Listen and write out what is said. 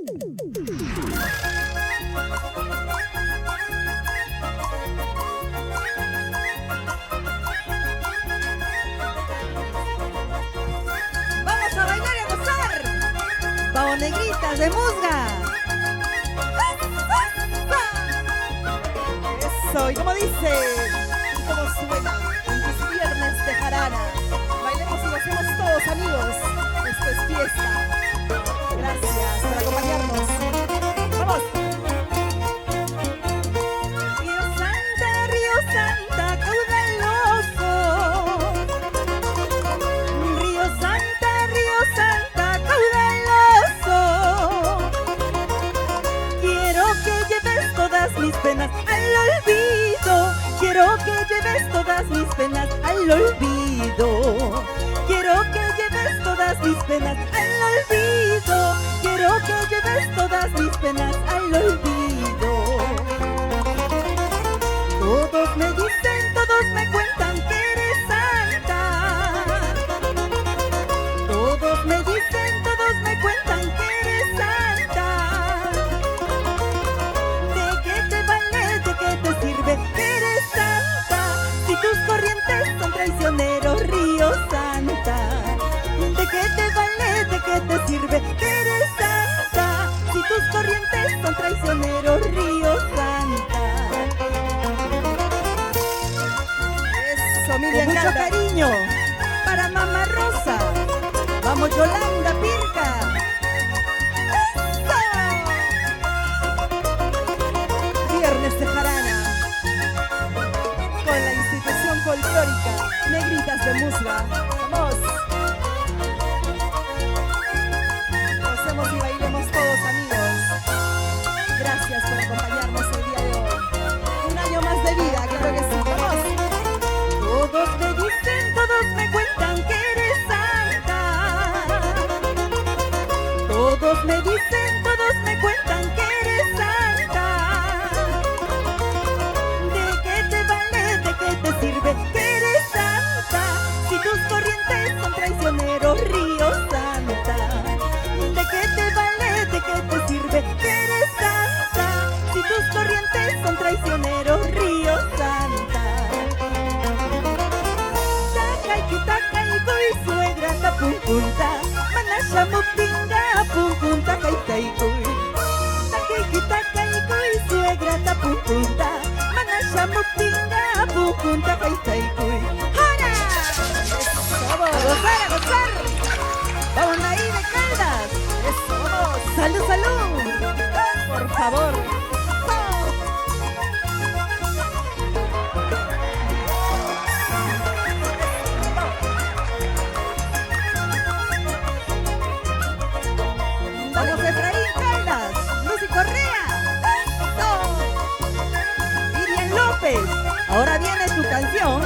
Vamos a bailar y a gozar. Vamos, negritas de musga. Eso, y como dice, y como suena en tus viernes de jarana. Bailemos y gocemos todos, amigos. Esto es fiesta. Gracias por acompañarnos. ¡Vamos! Río Santa, caudaloso. Río Santa, caudaloso. Quiero que lleves todas mis penas al olvido. Quiero que lleves todas mis penas al olvido. Quiero que lleves todas mis penas al olvido. Quiero que lleves todas mis penas al olvido. Todos me dicen, todos me cuentan que eres santa. Todos me dicen, todos me cuentan que eres santa. ¿De qué te vale, de qué te sirve que eres santa? Si tus corrientes son traicioneros, Río Santa. ¿De qué te vale, de qué te sirve que eres santa? Si tus corrientes son traicioneros, Río Santa. Eso, Miriam, con mucho cariño para Mamá Rosa. Vamos, Yolanda Pirca. ¡Eso! Viernes de jarana con la institución folclórica Negritas de Musga. Vamos. Gocemos y bailemos todos, amigos. Gracias por acompañarnos el día de hoy. Un año más de vida, claro que sí. Vamos. Todos me dicen, todos me cuentan que eres santa. Todos me dicen, todos me cuentan que eres santa. ¿De qué te vale, de qué te sirve que eres santa? Si tus corrientes son traicioneros, Río Santa. ¿De qué te vale, de qué te sirve que eres santa? Si tus corrientes son traicioneros, Río Santa. Takay suegra tapung punta, manasya mo pinga pung punta kay taykoy. Takay suegra tapung punta, manasya mo pinga pung punta kay taykoy. ¡Hara! ¡Vamos! ¡A gozar, a gozar! ¡Vamos ahí de Caldas! ¡Eso, vamos! ¡Salud, salud! ¡Por favor! ¡Vamos, Efraín Caldas! ¡Lucy Correa! ¡Eso! Miriam López. Ahora viene tu canción